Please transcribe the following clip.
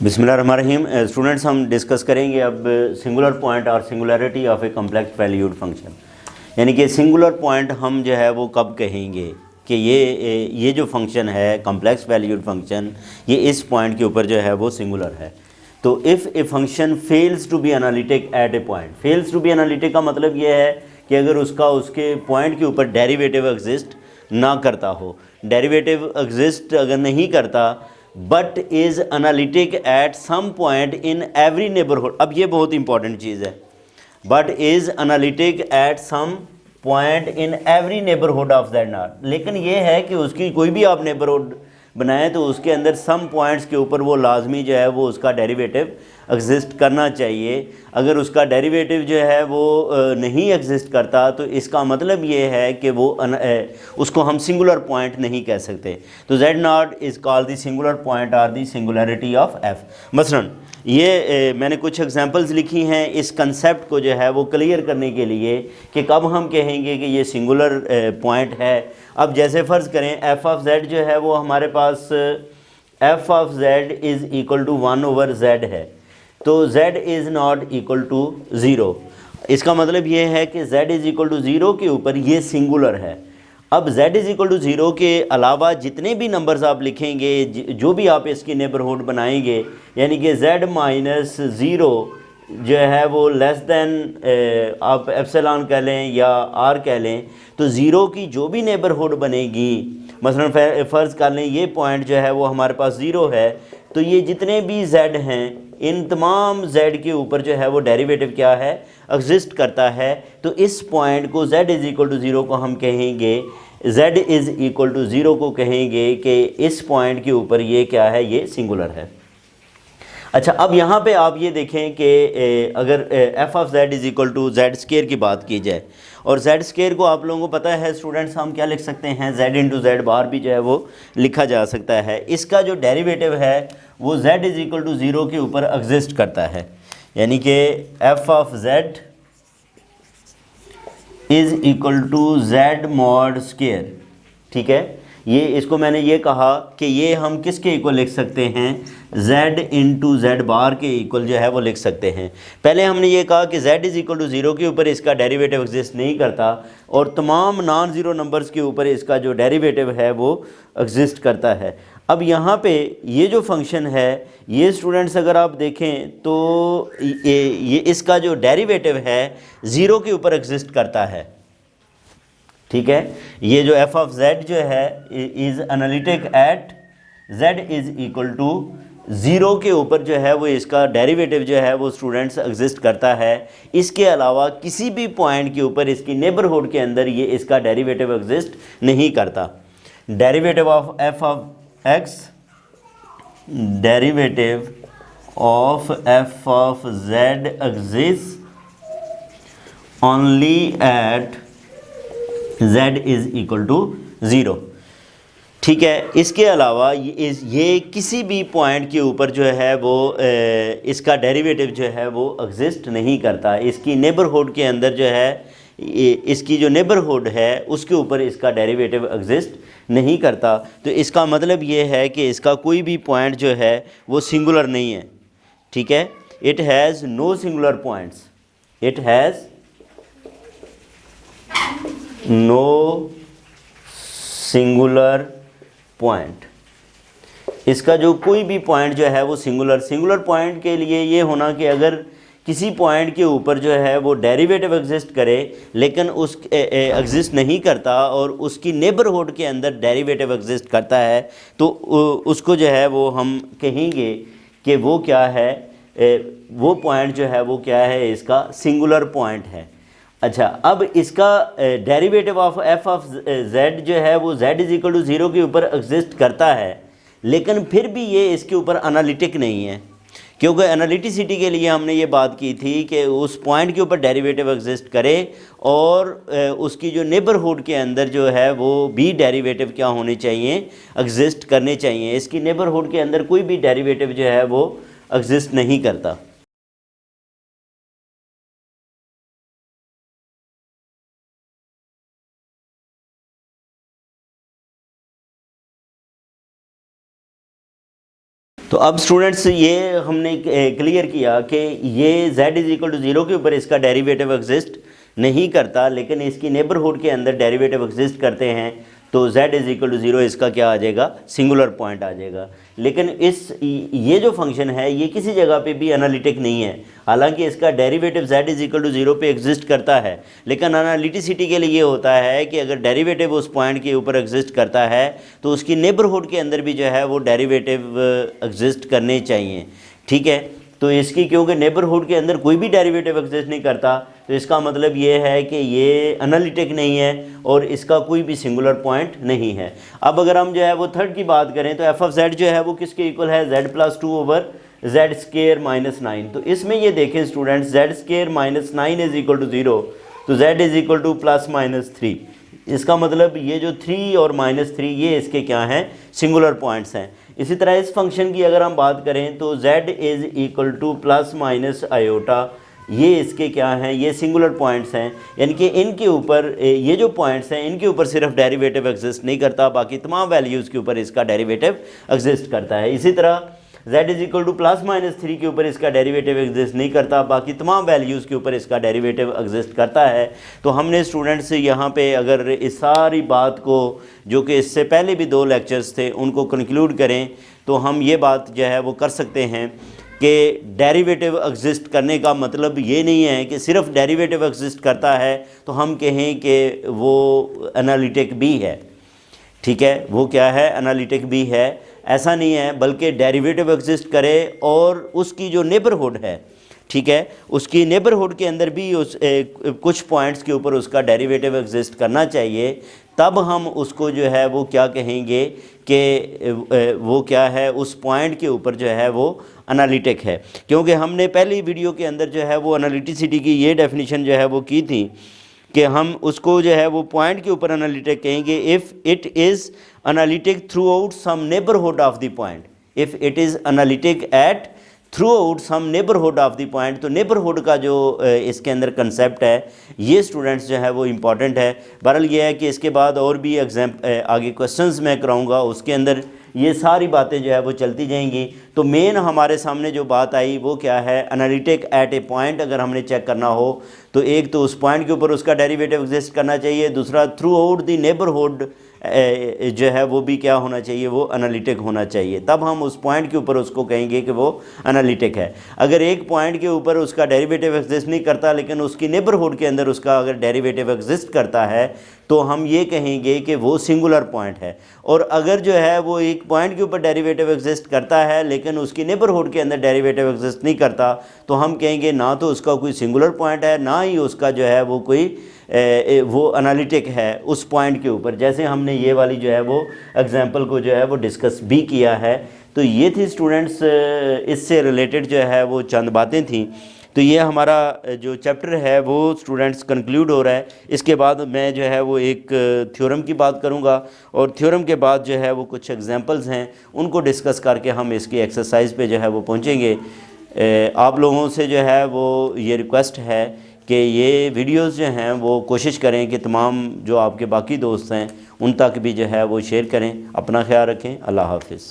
बिस्मिल्लाहिर्रहमानिर्रहीम। स्टूडेंट्स, हम डिस्कस करेंगे अब सिंगुलर पॉइंट और singularity of A complex valued function. यानी कि सिंगुलर पॉइंट हम जो है वो कब कहेंगे कि ये जो फंक्शन है कम्प्लेक्स वैल्यूड फंक्शन, ये इस पॉइंट के ऊपर जो है वो सिंगुलर है। तो if a function fails to be analytic at a point, fails to be analytic का मतलब ये है कि अगर उसके पॉइंट के ऊपर डेरिवेटिव एग्जिस्ट ना करता हो, डेरिवेटिव एग्जिस्ट अगर नहीं करता, but is analytic at some point in every neighbourhood. अब ये बहुत इंपॉर्टेंट चीज़ है, but is analytic at some point in every neighbourhood of that not. लेकिन ये है कि उसकी कोई भी आप नेबरहुड बनाए तो उसके अंदर सम पॉइंट्स के ऊपर वो लाजमी जो है वो उसका डेरिवेटिव एग्जिस्ट करना चाहिए। अगर उसका डेरिवेटिव जो है वो नहीं एग्जिस्ट करता तो इसका मतलब ये है कि वो उसको हम सिंगुलर पॉइंट नहीं कह सकते। तो Z not is called the singular point और द सिंगुलैरिटी ऑफ एफ। मसलन ये मैंने कुछ एग्जांपल्स लिखी हैं इस कंसेप्ट को जो है वो क्लियर करने के लिए कि कब हम कहेंगे कि ये सिंगुलर पॉइंट है। अब जैसे फ़र्ज़ करें एफ़ ऑफ जेड जो है वो हमारे पास F of Z is equal to 1/z है, तो z is not equal to 0। इसका मतलब ये है कि z इज़ इक्वल टू 0 के ऊपर ये सिंगुलर है। अब z इज़ इक्वल टू 0 के अलावा जितने भी नंबर्स आप लिखेंगे, जो भी आप इसकी नेबरहुड बनाएंगे, यानी कि z माइनस 0 जो है वो लेस दैन आप एप्सिलॉन कह लें या r कह लें, तो ज़ीरो की जो भी नेबरहुड बनेगी, मसलन फ़र्ज़ कर लें ये पॉइंट जो है वो हमारे पास 0 है, तो ये जितने भी z हैं इन तमाम z के ऊपर जो है वो डेरिवेटिव क्या है, एग्जिस्ट करता है। तो इस पॉइंट को z इज़ इक्वल टू 0 को हम कहेंगे, z इज़ इक्वल टू 0 को कहेंगे कि इस पॉइंट के ऊपर ये क्या है, ये सिंगुलर है। अच्छा, अब यहाँ पे आप ये देखें कि अगर f of Z is equal to z square की बात की जाए, और जेड स्केयर को आप लोगों को पता है स्टूडेंट्स, हम क्या लिख सकते हैं, जेड इंटू जेड बार भी जो है वो लिखा जा सकता है। इसका जो डेरिवेटिव है वो जेड इज़ इक्वल टू 0 के ऊपर एग्जिस्ट करता है, यानी कि f of Z is equal to z mod square. ठीक है, ये इसको मैंने ये कहा कि ये हम किसके इक्वल लिख सकते हैं, z इंटू जेड बार के इक्वल जो है वो लिख सकते हैं। पहले हमने ये कहा कि z इज़ इक्वल टू 0 के ऊपर इसका डेरिवेटिव एग्जिस्ट नहीं करता, और तमाम नॉन ज़ीरो नंबर्स के ऊपर इसका जो डेरिवेटिव है वो एग्जिस्ट करता है। अब यहाँ पे ये जो फंक्शन है ये स्टूडेंट्स अगर आप देखें तो ये इसका जो डेरिवेटिव है 0 के ऊपर एग्जिस्ट करता है। ठीक है, ये जो एफ ऑफ जेड जो है is analytic at z is equal to 0 के ऊपर जो है वो इसका डेरिवेटिव जो है वो स्टूडेंट्स एग्जिस्ट करता है। इसके अलावा किसी भी पॉइंट के ऊपर इसकी नेबरहुड के अंदर ये इसका डेरिवेटिव एग्जिस्ट नहीं करता। Derivative of f of x, derivative of f of z exist only at z is equal to 0। ठीक है, इसके अलावा ये किसी भी पॉइंट के ऊपर जो है वो इसका डेरिवेटिव जो है वो एग्जिस्ट नहीं करता। इसकी नेबरहुड के अंदर जो है इसकी जो नेबरहुड है उसके ऊपर इसका डेरिवेटिव एग्जिस्ट नहीं करता। तो इसका मतलब ये है कि इसका कोई भी पॉइंट जो है वो सिंगुलर नहीं है। ठीक है, it has no singular points, it has no singular point. इसका जो कोई भी पॉइंट जो है वो सिंगुलर पॉइंट के लिए ये होना कि अगर किसी पॉइंट के ऊपर जो है वो डेरिवेटिव एग्जिस्ट करे लेकिन उस एग्जिस्ट नहीं करता और उसकी नेबरहुड के अंदर डेरिवेटिव एग्जिस्ट करता है, तो उसको जो है वो हम कहेंगे कि वो क्या है, वो पॉइंट जो है वो क्या है, इसका सिंगुलर पॉइंट है। अच्छा, अब इसका derivative of f of z जो है वो z इज़ इक्वल टू 0 के ऊपर एग्जिस्ट करता है, लेकिन फिर भी ये इसके ऊपर एनालिटिक नहीं है, क्योंकि एनालिटिसिटी के लिए हमने ये बात की थी कि उस पॉइंट के ऊपर डेरिवेटिव एग्जिस्ट करे और उसकी जो नेबरहुड के अंदर जो है वो भी डेरिवेटिव क्या होने चाहिए, एग्जिस्ट करने चाहिए। इसकी नेबरहुड के अंदर कोई भी डेरिवेटिव जो है वो एग्जिस्ट नहीं करता। तो अब स्टूडेंट्स ये हमने क्लियर किया कि ये z इज इक्वल टू 0 के ऊपर इसका डेरिवेटिव एग्जिस्ट नहीं करता, लेकिन इसकी नेबरहुड के अंदर डेरिवेटिव एग्जिस्ट करते हैं, तो z इज इक्वल टू 0 इसका क्या आ जाएगा, सिंगुलर पॉइंट आ जाएगा। लेकिन ये जो फंक्शन है ये किसी जगह पे भी एनालिटिक नहीं है, हालांकि इसका derivative z is equal to 0 पे एग्जिस्ट करता है, लेकिन एनालिटिसिटी के लिए ये होता है कि अगर डेरिवेटिव उस पॉइंट के ऊपर एग्जिस्ट करता है तो उसकी नेबरहुड के अंदर भी जो है वो डेरिवेटिव एग्जिस्ट करने चाहिए, ठीक है। तो इसकी क्योंकि नेबरहुड के अंदर कोई भी डेरिवेटिव एग्जिस्ट नहीं करता, तो इसका मतलब ये है कि ये एनालिटिक नहीं है और इसका कोई भी सिंगुलर पॉइंट नहीं है। अब अगर हम जो है वो थर्ड की बात करें तो एफ ऑफ जेड जो है वो किसके इक्वल है, z plus 2 over z square minus 9। तो इसमें ये देखें students, z square minus 9 is equal to 0, तो z is equal to plus minus 3। इसका मतलब ये जो 3 और माइनस 3 ये इसके क्या हैं, सिंगुलर पॉइंट्स हैं। इसी तरह इस फंक्शन की अगर हम बात करें तो z is equal to plus minus iota, ये इसके क्या हैं, ये सिंगुलर पॉइंट्स हैं, यानी कि इनके ऊपर ये जो पॉइंट्स हैं इनके ऊपर सिर्फ डेरिवेटिव एग्जिस्ट नहीं करता, बाकी तमाम वैल्यूज़ के ऊपर इसका डेरिवेटिव एग्जिस्ट करता है। इसी तरह z is equal to plus minus 3 के ऊपर इसका डेरिवेटिव एग्जिस्ट नहीं करता, बाकी तमाम वैल्यूज़ के ऊपर इसका डेरिवेटिव एग्जिस्ट करता है। तो हमने स्टूडेंट्स यहाँ पे अगर इस सारी बात को, जो कि इससे पहले भी 2 लेक्चर्स थे, उनको कंक्लूड करें तो हम ये बात जो है वो कर सकते हैं कि डेरिवेटिव एग्जिस्ट करने का मतलब ये नहीं है कि सिर्फ डेरिवेटिव एग्जिस्ट करता है तो हम कहें कि वो एनालिटिक भी है, ठीक है, वो क्या है, एनालिटिक भी है, ऐसा नहीं है, बल्कि डेरिवेटिव एग्जिस्ट करे और उसकी जो नेबरहुड है, ठीक है, उसकी नेबरहुड के अंदर भी उस कुछ पॉइंट्स के ऊपर उसका डेरिवेटिव एग्जिस्ट करना चाहिए, तब हम उसको जो है वो क्या कहेंगे कि वो क्या है, उस पॉइंट के ऊपर जो है वो एनालिटिक है। क्योंकि हमने पहली वीडियो के अंदर जो है वो एनालिटिसिटी की ये डेफिनेशन जो है वो की थी कि हम उसको जो है वो पॉइंट के ऊपर एनालिटिक कहेंगे if it is analytic throughout some neighbourhood of the point, if it is analytic at throughout some neighbourhood of the point. तो नेबरहुड का जो इसके अंदर कंसेप्ट है ये स्टूडेंट्स जो है वो इम्पॉर्टेंट है। बहरहाल ये है कि इसके बाद और भी आगे क्वेश्चंस मैं कराऊंगा, उसके अंदर ये सारी बातें जो है वो चलती जाएंगी। तो मेन हमारे सामने जो बात आई वो क्या है, एनालिटिक एट ए पॉइंट अगर हमने चेक करना हो तो एक तो उस पॉइंट के ऊपर उसका डेरिवेटिव एग्जिस्ट करना चाहिए, दूसरा थ्रू आउट द नेबरहुड जो है वो भी क्या होना चाहिए, वो एनालिटिक होना चाहिए, तब हम उस पॉइंट के ऊपर उसको कहेंगे कि वो एनालिटिक है। अगर एक पॉइंट के ऊपर उसका डेरिवेटिव एग्जिस्ट नहीं करता लेकिन उसकी नेबरहुड के अंदर उसका अगर डेरिवेटिव एग्जिस्ट करता है तो हम ये कहेंगे कि वो सिंगुलर पॉइंट है। और अगर जो है वो एक पॉइंट के ऊपर डेरिवेटिव एग्जिस्ट करता है लेकिन उसकी नेबरहुड के अंदर डेरिवेटिव एग्जिस्ट नहीं करता तो हम कहेंगे ना तो उसका कोई सिंगुलर पॉइंट है, ना ही उसका जो है वो कोई वो एनालिटिक है उस पॉइंट के ऊपर। जैसे हमने ये वाली जो है वो एग्जांपल को जो है वो डिस्कस भी किया है। तो ये थी स्टूडेंट्स इससे रिलेटेड जो है वो चंद बातें थी। तो ये हमारा जो चैप्टर है वो स्टूडेंट्स कंक्लूड हो रहा है। इसके बाद मैं जो है वो एक थ्योरम की बात करूंगा और थ्योरम के बाद जो है वो कुछ एग्जांपल्स हैं उनको डिस्कस करके हम इसकी एक्सरसाइज पे जो है वो पहुंचेंगे। आप लोगों से जो है वो ये रिक्वेस्ट है कि ये वीडियोस जो हैं वो कोशिश करें कि तमाम जो आपके बाकी दोस्त हैं उन तक भी जो है वो शेयर करें। अपना ख्याल रखें। अल्लाह हाफ़िज़।